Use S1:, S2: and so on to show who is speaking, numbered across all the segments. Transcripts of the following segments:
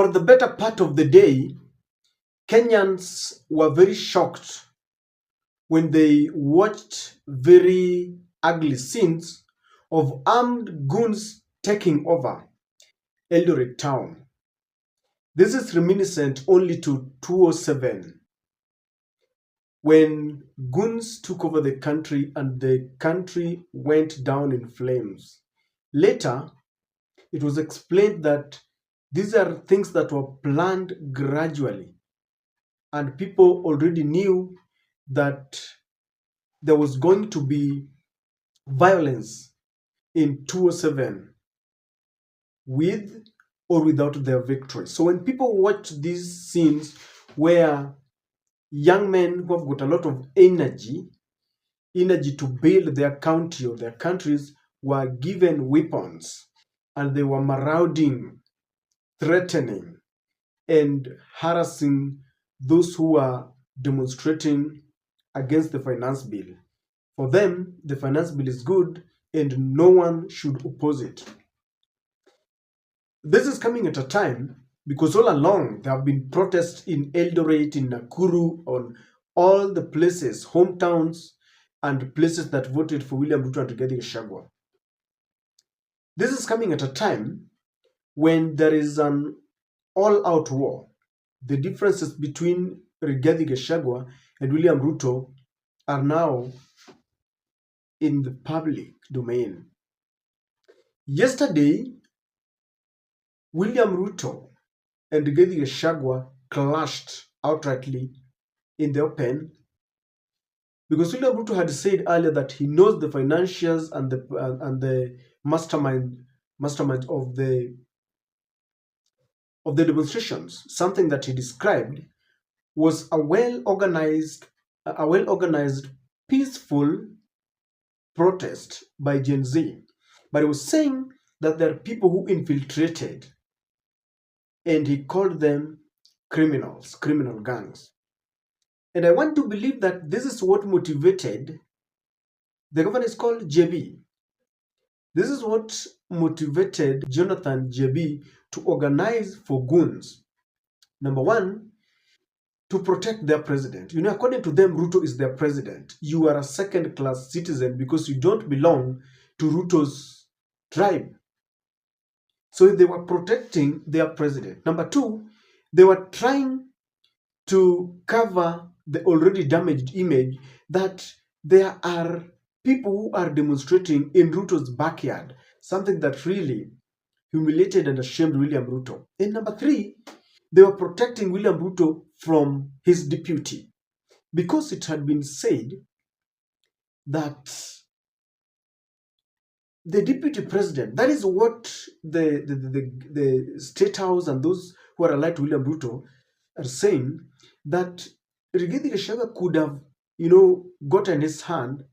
S1: For the better part of the day, Kenyans were very shocked when they watched very ugly scenes of armed goons taking over Eldoret town. This is reminiscent only to 2007 when goons took over the country and the country went down in flames. Later, it was explained that these are things that were planned gradually, and people already knew that there was going to be violence in 2007 with or without their victory. So when people watch these scenes where young men who have got a lot of energy to build their county or their countries were given weapons and they were marauding, threatening, and harassing those who are demonstrating against the finance bill. For them, the finance bill is good and no one should oppose it. This is coming at a time because all along there have been protests in Eldoret, in Nakuru, on all the places, hometowns, and places that voted for William Ruto and Rigathi Gachagua. This is coming at a time when there is an all-out war. The differences between Rigathi Gachagua and William Ruto are now in the public domain. Yesterday, William Ruto and Rigathi Gachagua clashed outrightly in the open because William Ruto had said earlier that he knows the financiers and the mastermind of the demonstrations. Something that he described was a well-organized, peaceful protest by Gen Z. But he was saying that there are people who infiltrated, and he called them criminals, criminal gangs. And I want to believe that this is what motivated the governor is called JB. This is what motivated Jonathan JB to organize for goons. Number one, to protect their president. You know, according to them, Ruto is their president. You are a second-class citizen because you don't belong to Ruto's tribe. So they were protecting their president. Number two, they were trying to cover the already damaged image that there are people who are demonstrating in Ruto's backyard, something that really humiliated and ashamed William Ruto. And number three, they were protecting William Ruto from his deputy because it had been said that the deputy president, that is what the State House and those who are allied to William Ruto are saying, that Rigathi Gachagua could have, gotten his hand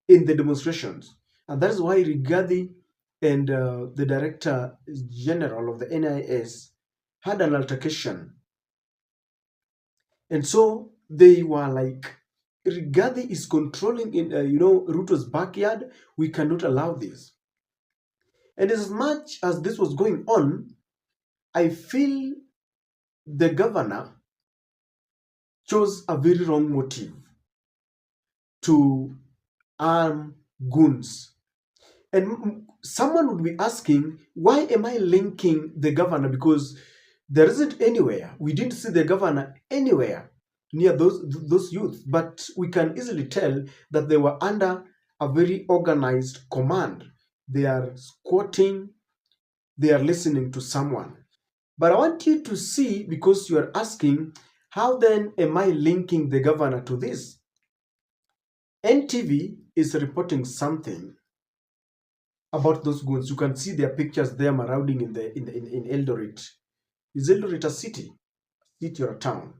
S1: in the demonstrations. And that is why Rigathi and the Director General of the NIS had an altercation. And so they were like, Rigathi is controlling in Ruto's backyard. We cannot allow this. And as much as this was going on, I feel the governor chose a very wrong motive to arm goons. And someone would be asking, why am I linking the governor? Because there isn't anywhere. We didn't see the governor anywhere near those youths. But we can easily tell that they were under a very organized command. They are squatting. They are listening to someone. But I want you to see, because you are asking, how then am I linking the governor to this? NTV is reporting something about those goons. You can see their pictures there marauding in Eldoret. Is Eldoret a city or a town?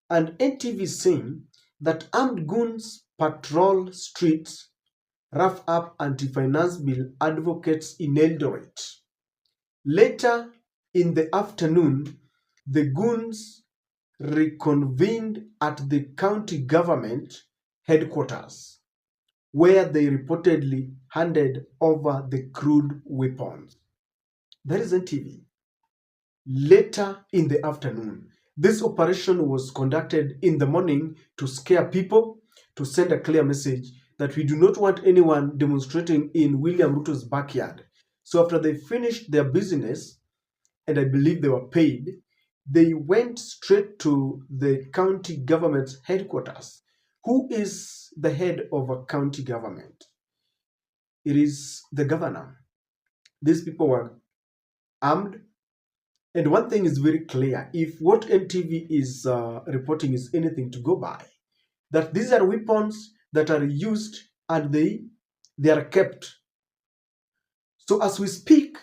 S1: And NTV is saying that armed goons patrol streets, rough up anti-finance bill advocates in Eldoret. Later in the afternoon, the goons reconvened at the county government headquarters, where they reportedly handed over the crude weapons. That is NTV. later in the afternoon. This operation was conducted in the morning to scare people, to send a clear message that we do not want anyone demonstrating in William Ruto's backyard. So after they finished their business, and I believe they were paid, they went straight to the county government's headquarters. Who is the head of a county government? It is the governor. These people were armed. And one thing is very clear, if what NTV is reporting is anything to go by, that these are weapons that are used and they are kept. So as we speak,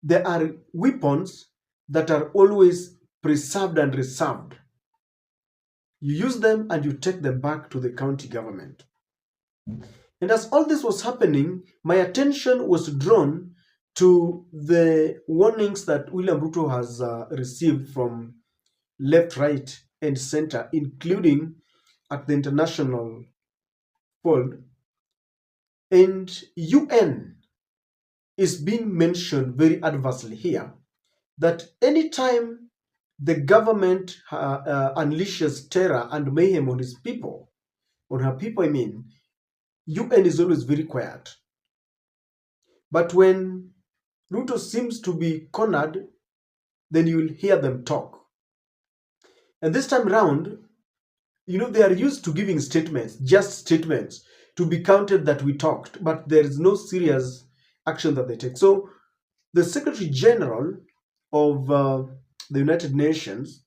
S1: there are weapons that are always preserved and reserved. You use them and you take them back to the county government. And as all this was happening, my attention was drawn to the warnings that William Ruto has received from left, right, and center, including at the international fold. And UN is being mentioned very adversely here, that anytime the government unleashes terror and mayhem on his people, on her people, I mean, UN is always very quiet. But when Ruto seems to be cornered, then you will hear them talk. And this time round, they are used to giving statements, just statements, to be counted that we talked, but there is no serious action that they take. So the Secretary General of the United Nations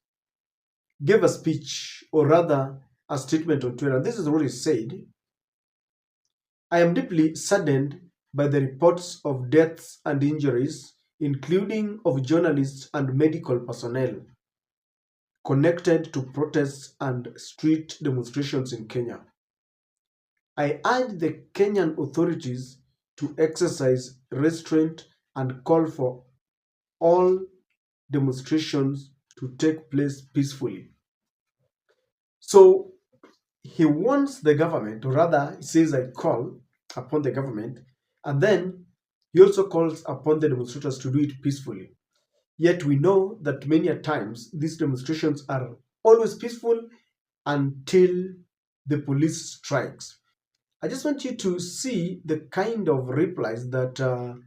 S1: gave a speech, or rather a statement on Twitter. This is what he said. I am deeply saddened by the reports of deaths and injuries, including of journalists and medical personnel, connected to protests and street demonstrations in Kenya. I urge the Kenyan authorities to exercise restraint and call for all demonstrations to take place peacefully. So he warns the government, or rather, he says, I call upon the government, and then he also calls upon the demonstrators to do it peacefully. Yet we know that many a times these demonstrations are always peaceful until the police strikes. I just want you to see the kind of replies that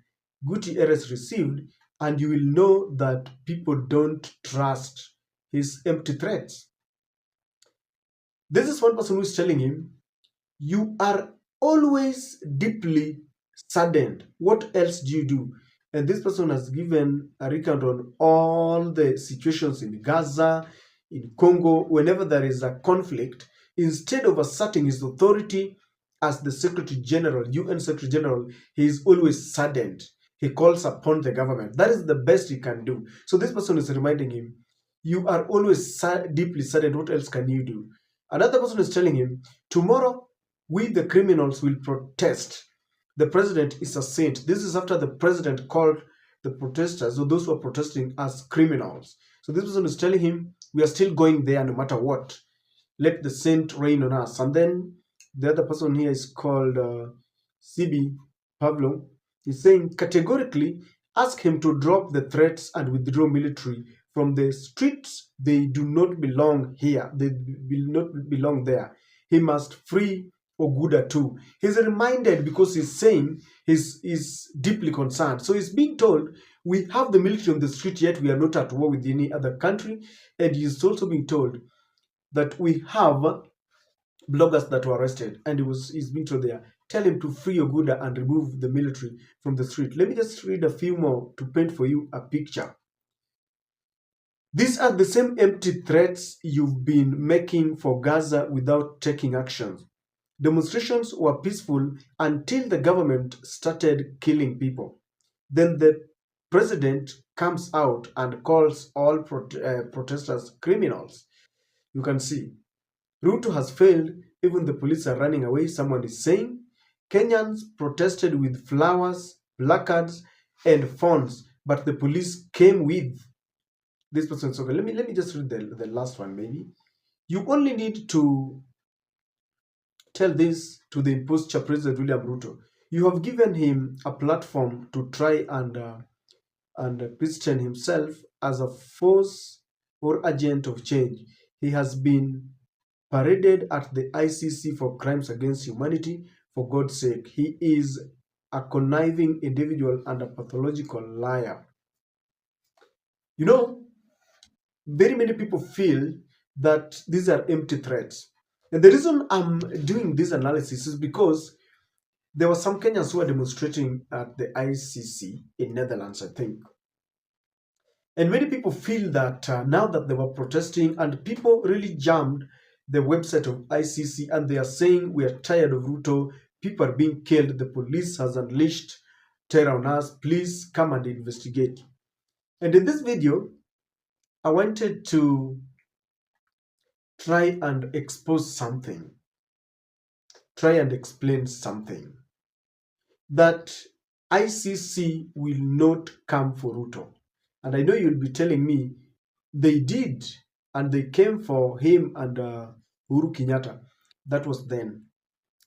S1: Gutierrez received, and you will know that people don't trust his empty threats. This is one person who is telling him, you are always deeply saddened. What else do you do? And this person has given a recount on all the situations in Gaza, in Congo, whenever there is a conflict. Instead of asserting his authority as the Secretary General, UN Secretary General, he is always saddened. He calls upon the government. That is the best he can do. So this person is reminding him, you are always deeply saddened. What else can you do? Another person is telling him, tomorrow we the criminals will protest. The president is a saint. This is after the president called the protesters, or those who are protesting, as criminals. So this person is telling him, we are still going there no matter what. Let the saint reign on us. And then the other person here is called CB Pablo. He's saying, categorically, ask him to drop the threats and withdraw military from the streets. They do not belong here. They will not belong there. He must free Oguda too. He's reminded because he's saying he's deeply concerned. So he's being told, we have the military on the street, yet we are not at war with any other country. And he's also being told that we have bloggers that were arrested, and he's being told there, tell him to free Oguda and remove the military from the street. Let me just read a few more to paint for you a picture. These are the same empty threats you've been making for Gaza without taking action. Demonstrations were peaceful until the government started killing people. Then the president comes out and calls all protesters criminals. You can see Ruto has failed. Even the police are running away. Someone is saying Kenyans protested with flowers, placards, and phones, but the police came with this person. So let me just read the last one. Maybe you only need to tell this to the imposture President William Ruto. You have given him a platform to try and Christian himself as a force or agent of change. He has been paraded at the ICC for crimes against humanity. For God's sake, he is a conniving individual and a pathological liar. You know, very many people feel that these are empty threats. And the reason I'm doing this analysis is because there were some Kenyans who were demonstrating at the ICC in Netherlands, I think. And many people feel that now that they were protesting and people really jammed the website of ICC and they are saying we are tired of Ruto, people are being killed, the police has unleashed terror on us, please come and investigate. And in this video, I wanted to try and expose something, try and explain something that ICC will not come for Ruto. And I know you'll be telling me they did, and they came for him and Uhuru Kenyatta. That was then.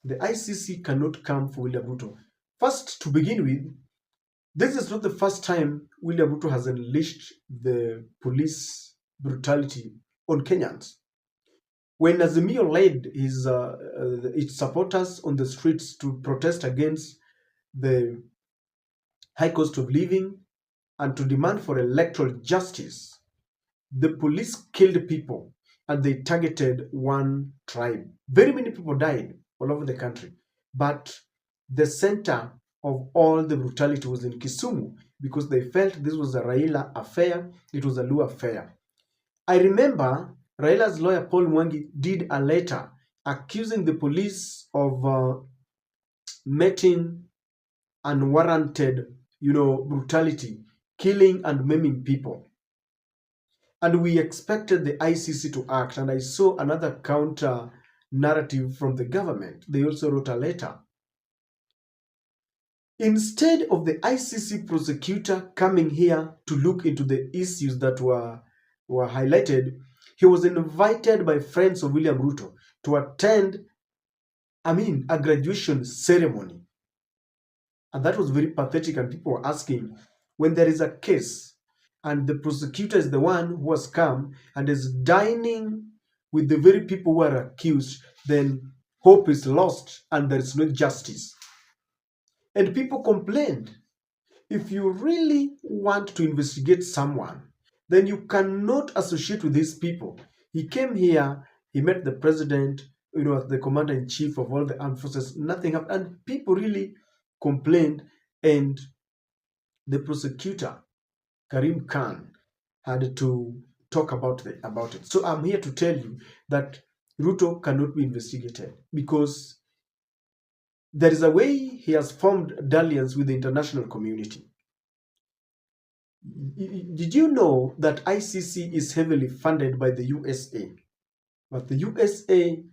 S1: The ICC cannot come for William Ruto. First, to begin with, this is not the first time William Ruto has unleashed the police brutality on Kenyans. When Azimio led its supporters on the streets to protest against the high cost of living and to demand for electoral justice, the police killed people and they targeted one tribe. Very many people died all over the country. But the center of all the brutality was in Kisumu because they felt this was a Raila affair, it was a Luo affair. I remember Raila's lawyer Paul Mwangi did a letter accusing the police of meting unwarranted, brutality, killing and maiming people. And we expected the ICC to act. And I saw another counter narrative from the government. They also wrote a letter. Instead of the ICC prosecutor coming here to look into the issues that were highlighted, he was invited by friends of William Ruto to attend, a graduation ceremony. And that was very pathetic. And people were asking, when there is a case and the prosecutor is the one who has come and is dining with the very people who are accused, then hope is lost and there is no justice. And people complained. If you really want to investigate someone, then you cannot associate with these people. He came here, he met the president, the commander-in-chief of all the armed forces, nothing happened. And people really complained, and the prosecutor, Karim Khan, had to talk about it. So I'm here to tell you that Ruto cannot be investigated because there is a way he has formed dalliance with the international community. Did you know that ICC is heavily funded by the USA? But the USA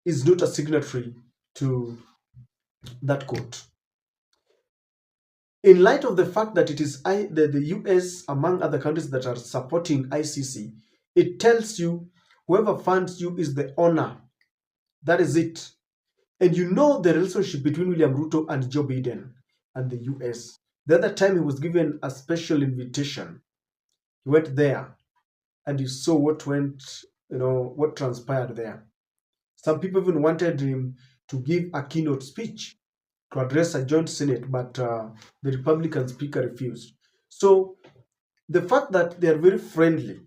S1: is not a signatory to that court. In light of the fact that it is the US, among other countries that are supporting ICC, it tells you whoever funds you is the owner. That is it. And you know the relationship between William Ruto and Joe Biden and the US. The other time he was given a special invitation. He went there and you saw what transpired there. Some people even wanted him to give a keynote speech to address a joint Senate, but the Republican speaker refused. So the fact that they are very friendly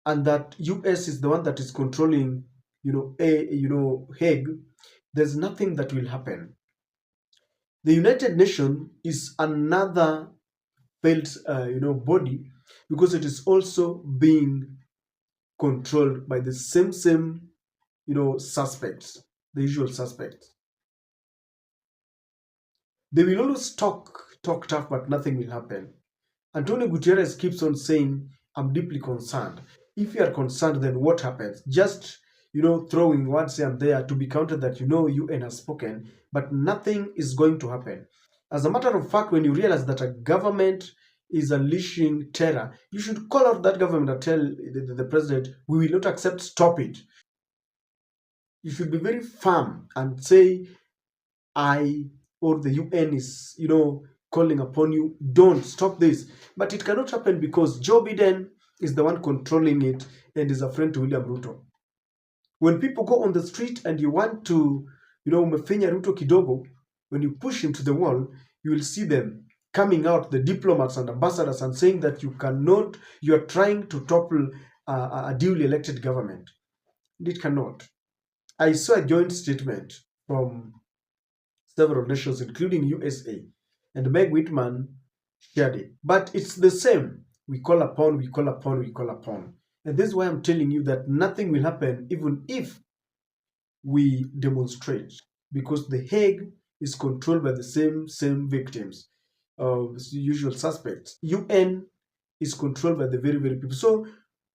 S1: and that US is the one that is controlling, Hague, there's nothing that will happen. The United Nations is another failed, body because it is also being controlled by the same, suspects, the usual suspects. They will always talk tough, but nothing will happen. Antonio Guterres keeps on saying, I'm deeply concerned. If you are concerned, then what happens? Just, throwing words here and there to be counted that UN has spoken, but nothing is going to happen. As a matter of fact, when you realize that a government is unleashing terror, you should call out that government and tell the president, we will not accept, stop it. You should be very firm and say, I or the UN is, calling upon you, don't stop this. But it cannot happen because Joe Biden is the one controlling it and is a friend to William Ruto. When people go on the street and you want to, umefenya Ruto kidogo, when you push him to the wall, you will see them coming out, the diplomats and ambassadors, and saying that you are trying to topple a duly elected government. It cannot. I saw a joint statement from several nations, including USA, and Meg Whitman shared it. But it's the same. We call upon, we call upon, we call upon. And this is why I'm telling you that nothing will happen even if we demonstrate, because The Hague is controlled by the same victims, usual suspects. UN is controlled by the very people. So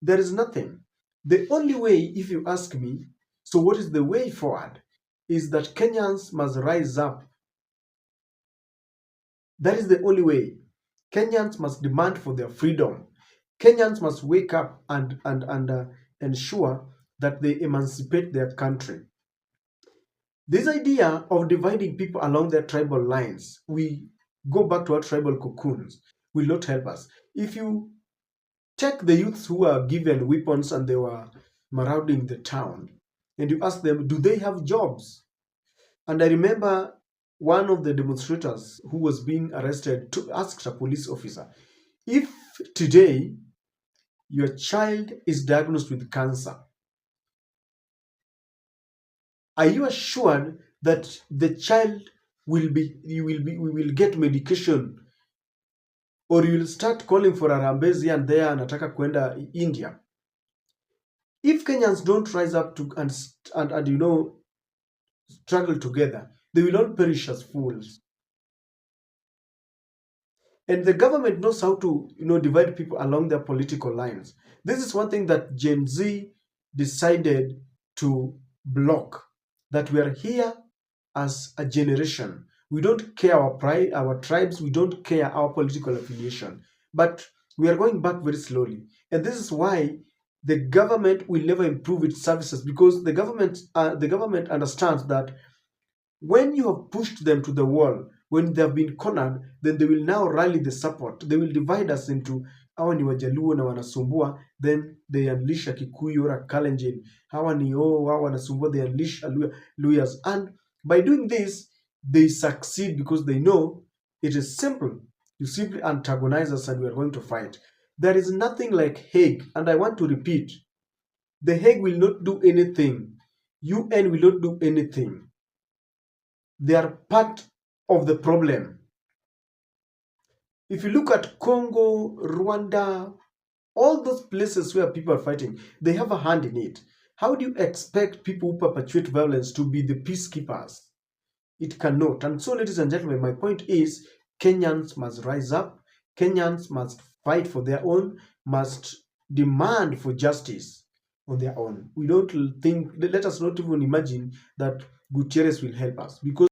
S1: there is nothing. The only way, if you ask me, so what is the way forward, is that Kenyans must rise up. That is the only way. Kenyans must demand for their freedom. Kenyans must wake up and ensure that they emancipate their country. This idea of dividing people along their tribal lines, we go back to our tribal cocoons, will not help us. If you take the youths who are given weapons and they were marauding the town, and you ask them, do they have jobs? And I remember one of the demonstrators who was being arrested asked a police officer, if today your child is diagnosed with cancer, are you assured that the child will get medication, or you will start calling for Harambee and there anataka kwenda India? If Kenyans don't rise up to and struggle together, they will all perish as fools. And the government knows how to divide people along their political lines. This is one thing that Gen Z decided to block, that we are here as a generation. We don't care our pride, our tribes, we don't care our political affiliation, but we are going back very slowly. And this is why the government will never improve its services, because the government understands that when you have pushed them to the wall, when they have been cornered, then they will now rally the support. They will divide us into hawa ni Wajaluo na wanasumbua, then they unleash a Kikuyu or a Kalenjin. Hawa ni hawa wanasumbua, they unleash a Luyas. And by doing this, they succeed because they know it is simple. You simply antagonize us and we are going to fight. There is nothing like Hague. And I want to repeat, The Hague will not do anything. UN will not do anything. They are part of the problem. If you look at Congo, Rwanda, all those places where people are fighting, they have a hand in it. How do you expect people who perpetuate violence to be the peacekeepers? It cannot. And so, ladies and gentlemen, my point is Kenyans must rise up. Kenyans must fight for their own, must demand for justice on their own. We don't think, let us not even imagine that Gutierrez will help us, because